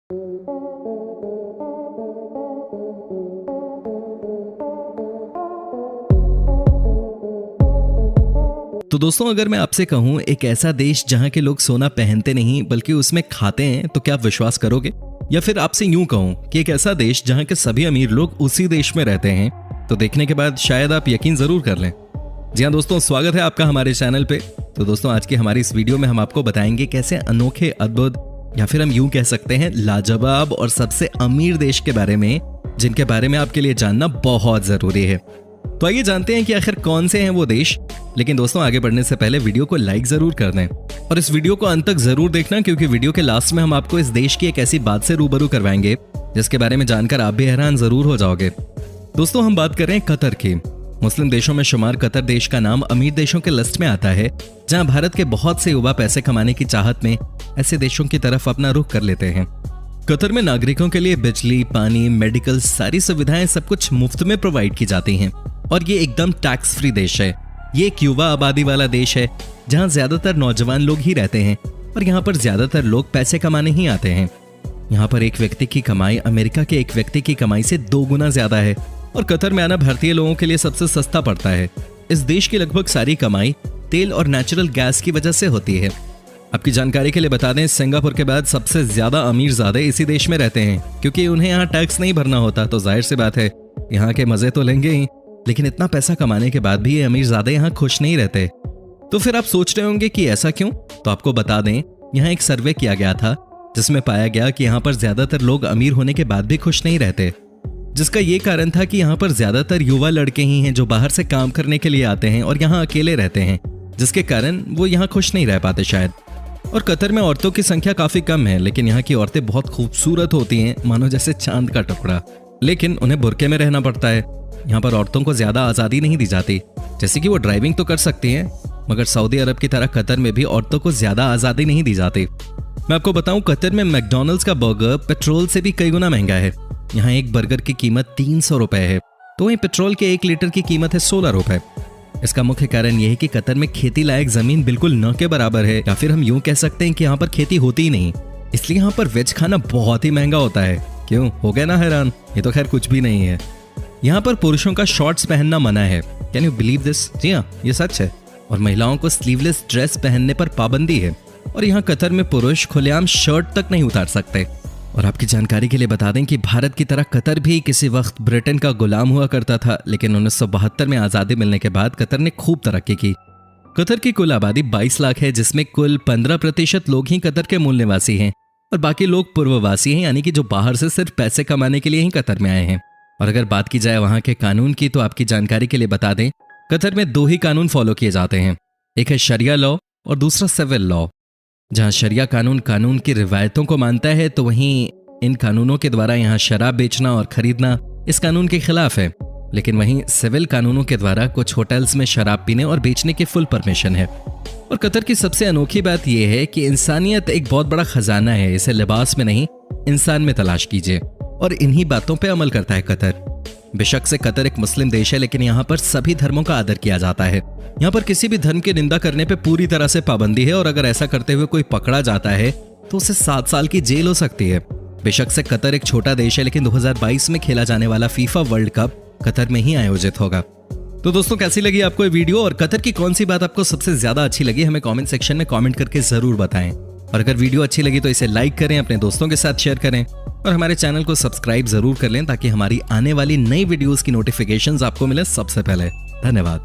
तो दोस्तों, अगर मैं आपसे कहूं एक ऐसा देश जहां के लोग सोना पहनते नहीं बल्कि उसमें खाते हैं, तो क्या आप विश्वास करोगे? या फिर आपसे यूं कहूं कि एक ऐसा देश जहां के सभी अमीर लोग उसी देश में रहते हैं, तो देखने के बाद शायद आप यकीन जरूर कर लें। जी हाँ दोस्तों, स्वागत है आपका हमारे चैनल पे। तो दोस्तों, आज की हमारी इस वीडियो में हम आपको बताएंगे कैसे अनोखे, अद्भुत या फिर हम यूं कह सकते हैं लाजवाब और सबसे अमीर देश के बारे में, जिनके बारे में आपके लिए जानना बहुत जरूरी है। तो आइए जानते हैं कि आखिर कौन से हैं वो देश। लेकिन दोस्तों, आगे बढ़ने से पहले वीडियो को लाइक जरूर कर दें और इस वीडियो को अंत तक जरूर देखना, क्योंकि वीडियो के लास्ट में हम आपको इस देश की एक ऐसी बात से रूबरू करवाएंगे जिसके बारे में जानकर आप भी हैरान जरूर हो जाओगे। दोस्तों, हम बात कर रहे हैं कतर की। मुस्लिम देशों में शुमार कतर देश का नाम अमीर देशों के लिस्ट में आता है, जहां भारत के बहुत से युवा पैसे कमाने की चाहत में ऐसे देशों की तरफ अपना रुख कर लेते हैं। कतर में नागरिकों के लिए बिजली, पानी, मेडिकल सारी सुविधाएं सब कुछ मुफ्त में प्रोवाइड की जाती हैं और ये एकदम टैक्स फ्री देश है। ये एक युवा आबादी वाला देश है जहां ज्यादातर नौजवान लोग ही रहते हैं और यहाँ पर ज्यादातर लोग पैसे कमाने ही आते हैं। यहाँ पर एक व्यक्ति की कमाई अमेरिका के एक व्यक्ति की कमाई से 2 गुना ज्यादा है और कतर में आना भारतीय लोगों के लिए सबसे सस्ता पड़ता है। इस देश की लगभग सारी कमाई तेल और नेचुरल गैस की वजह से होती है। आपकी जानकारी के लिए बता दें, सिंगापुर के बाद सबसे ज्यादा अमीरजादे इसी देश में रहते हैं, क्योंकि उन्हें यहाँ टैक्स नहीं भरना होता। तो जाहिर सी बात है यहाँ के मजे तो लेंगे ही, लेकिन इतना पैसा कमाने के बाद भी ये अमीरजादे यहाँ खुश नहीं रहते। तो फिर आप सोच रहे होंगे कि ऐसा क्यों? तो आपको बता दें, यहाँ एक सर्वे किया गया था जिसमें पाया गया कि यहाँ पर ज्यादातर लोग अमीर होने के बाद भी खुश नहीं रहते, जिसका ये कारण था कि यहाँ पर ज्यादातर युवा लड़के ही हैं जो बाहर से काम करने के लिए आते हैं और यहाँ अकेले रहते हैं, जिसके कारण वो यहाँ खुश नहीं रह पाते शायद। और कतर में औरतों की संख्या काफी कम है, लेकिन यहाँ की औरतें बहुत खूबसूरत होती हैं, मानो जैसे चांद का टुकड़ा। लेकिन उन्हें बुर्के में रहना पड़ता है। यहाँ पर औरतों को ज्यादा आजादी नहीं दी जाती, जैसे कि वो ड्राइविंग तो कर सकती हैं, मगर सऊदी अरब की तरह कतर में भी औरतों को ज्यादा आजादी नहीं दी जाती। मैं आपको बताऊं, कतर में मैकडॉनल्ड्स का बर्गर पेट्रोल से भी कई गुना महंगा है। यहाँ एक बर्गर की कीमत 300 रुपए है, तो वहीं पेट्रोल के 1 लीटर की कीमत है 16 रुपए। इसका मुख्य कारण यह है कि कतर में खेती लायक जमीन बिल्कुल न के बराबर है, या फिर हम यूं कह सकते हैं कि यहाँ पर खेती होती ही नहीं, इसलिए यहाँ पर वेज खाना बहुत ही महंगा होता है। क्यों, हो गया ना हैरान? ये तो खैर कुछ भी नहीं है। यहाँ पर पुरुषों का शॉर्ट्स पहनना मना है। Can you believe this? जी हाँ, ये सच है। और महिलाओं को स्लीवलेस ड्रेस पहनने पर पाबंदी है और यहाँ कतर में पुरुष खुलेआम शर्ट तक नहीं उतार सकते। और आपकी जानकारी के लिए बता दें कि भारत की तरह कतर भी किसी वक्त ब्रिटेन का गुलाम हुआ करता था, लेकिन 1972 में आजादी मिलने के बाद कतर ने खूब तरक्की की। कतर की कुल आबादी 22 लाख है, जिसमें कुल 15% लोग ही कतर के मूल निवासी हैं और बाकी लोग पूर्ववासी हैं, यानी कि जो बाहर से सिर्फ पैसे कमाने के लिए ही कतर में आए हैं। और अगर बात की जाए वहां के कानून की, तो आपकी जानकारी के लिए बता दें, कतर में 2 ही कानून फॉलो किए जाते हैं। एक है शरिया लॉ और दूसरा सिविल लॉ। जहां शरिया कानून की रिवायतों को मानता है, तो वहीं इन कानूनों के द्वारा यहाँ शराब बेचना और खरीदना इस कानून के खिलाफ है। लेकिन वहीं सिविल कानूनों के द्वारा कुछ होटल्स में शराब पीने और बेचने की फुल परमिशन है। और कतर की सबसे अनोखी बात यह है कि इंसानियत एक बहुत बड़ा खजाना है, इसे लिबास में नहीं इंसान में तलाश कीजिए, और इन्हीं बातों पे अमल करता है कतर। बेशक से कतर एक मुस्लिम देश है, लेकिन यहाँ पर सभी धर्मों का आदर किया जाता है। यहाँ पर किसी भी धर्म की निंदा करने पे पूरी तरह से पाबंदी है, और अगर ऐसा करते हुए कोई पकड़ा जाता है तो उसे 7 साल की जेल हो सकती है। बेशक से कतर एक छोटा देश है, लेकिन 2022 में खेला जाने वाला फीफा वर्ल्ड कप कतर में ही आयोजित होगा। तो दोस्तों, कैसी लगी आपको ये वीडियो और कतर की कौन सी बात आपको सबसे ज्यादा अच्छी लगी, हमें कमेंट सेक्शन में कमेंट करके जरूर बताएं। और अगर वीडियो अच्छी लगी तो इसे लाइक करें, अपने दोस्तों के साथ शेयर करें और हमारे चैनल को सब्सक्राइब जरूर कर लें, ताकि हमारी आने वाली नई वीडियोस की नोटिफिकेशंस आपको मिले सबसे पहले। धन्यवाद।